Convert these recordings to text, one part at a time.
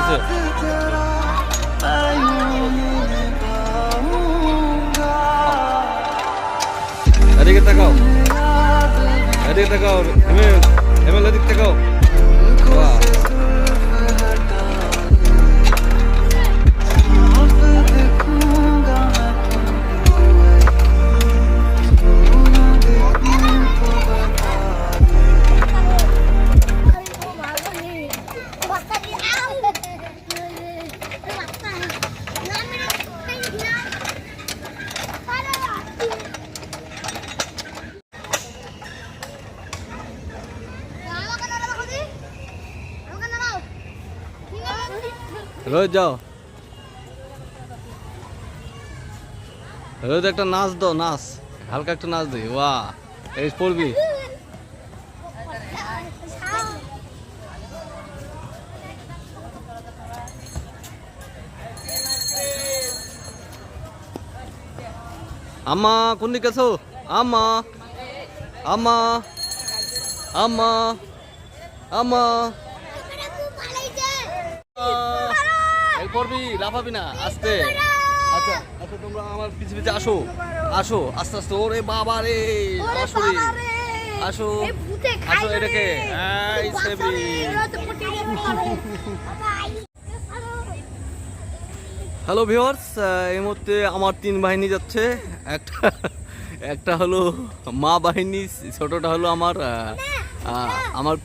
আছে। এদিকে তাকাও, এদিকে তাকাও, এমএল এদিকে তাকাও। বাহ, রোজ যাও, রোজ একটা নাচ দাও, নাচ, হালকা একটা নাচ দিই। বাহ, এই পড়বি। আম্মা কোন দিকে আছো? আম্মা, আম্মা, আম্মা, আম্মা, এই পড়বি, লাফাবি না, আস্তে। আচ্ছা আচ্ছা, তোমরা আমার পিছে পিছে আসো, আসো আস্তে আস্তে। ওরে বাবা রে, আসো রে, আসো আসো, এটাকে এই সেবি। হ্যালো ভিউয়ার্স, এই মুহূর্তে আমার 3 বাহিনী যাচ্ছে। একটা হলো মা বাহিনী, ছোটটা হলো আমার আমার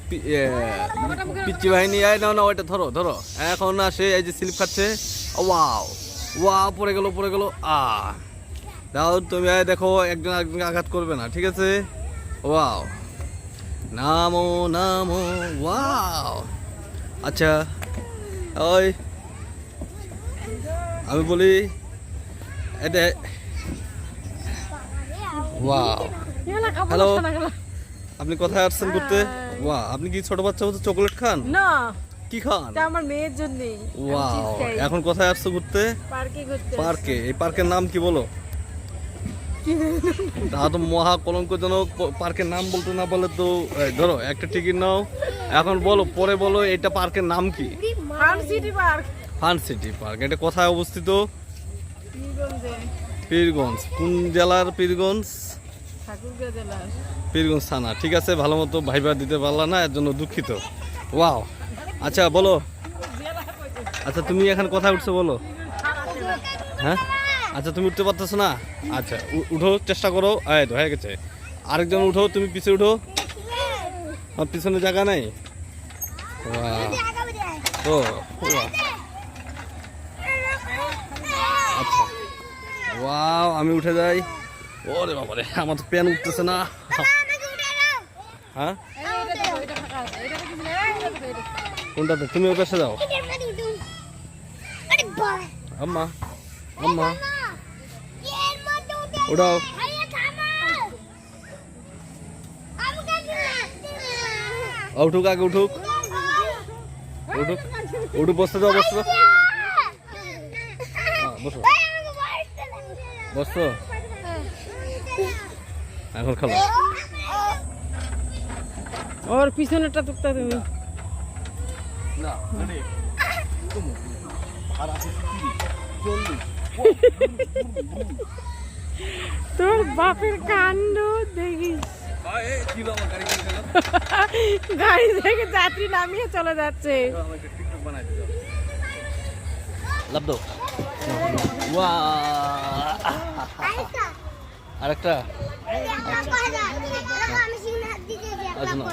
পিচ্চি বাহিনী। না না, ওইটা ধরো ধরো। এখন আসে, এই যে স্লিপ খাচ্ছে। ওয়াও ওয়াও, পড়ে গেল পড়ে গেল। দাও তুমি, দেখো একজন একজনকে আঘাত করবে না, ঠিক আছে? ওয়াও, নামো নামো। ওয়াও, আচ্ছা ওই আমি বলি এটা। ওয়াও, হ্যালো, আপনি কোথায় আসছেন ঘুরতে? ওয়া, আপনি কি ছোট বাচ্চা হচ্ছে চকলেট খান? না, কি খান? এটা আমার মেয়ের জন্য। ওয়াও, এখন কোথায় আসছো ঘুরতে? পার্কে ঘুরতে। পার্কে? এই পার্কের নাম কি বলো? তা তো মহা কলঙ্কজনক, পার্কের নাম বলতে না বলে তো। ধরো একটা টিকিট নাও, এখন বলো, পরে বলো এটা পার্কের নাম কি? Fun city park. Fun city park. এটা কোথায় অবস্থিত? পীরগঞ্জ। কোন জেলার পীরগঞ্জ? ঠাকুরগাঁও জেলার পীরগঞ্জ থানা। ঠিক আছে, ভালো মতো ভাইবা দিতে পারলা না, এর জন্য দুঃখিত। ওয়াও, আচ্ছা বলো। আচ্ছা তুমি এখন কোথায় উঠছো বলো? হ্যাঁ, আচ্ছা তুমি উঠতে পারতেছো না? আচ্ছা উঠো, চেষ্টা করো। এই তো হয়ে গেছে। আরেকজন উঠো, তুমি পিছে উঠো। আমার পিছনে জায়গা নাই। ও আচ্ছা, ওয়াও, আমি উঠে যাই। ওরে বাবা রে, আমার তো প্যান উঠতেছে না। হ্যাঁ, কোনটাতে? তুমি ওর কাছে যাও। আম্মা, আম্মা, উঠাও। উঠুক, আগে উঠুক, উঠুক, উঠুক, বসতে দাও, বসতে দাও। বসো, বসো, এখন খেলো। ওর পিছনেরটা টুকটা তুমি তোর বাপের কাণ্ড দেখিস। গাড়ি থেকে যাত্রী নামিয়ে চলে যাচ্ছে। লাভ দাও। আরেকটা। আচ্ছা, না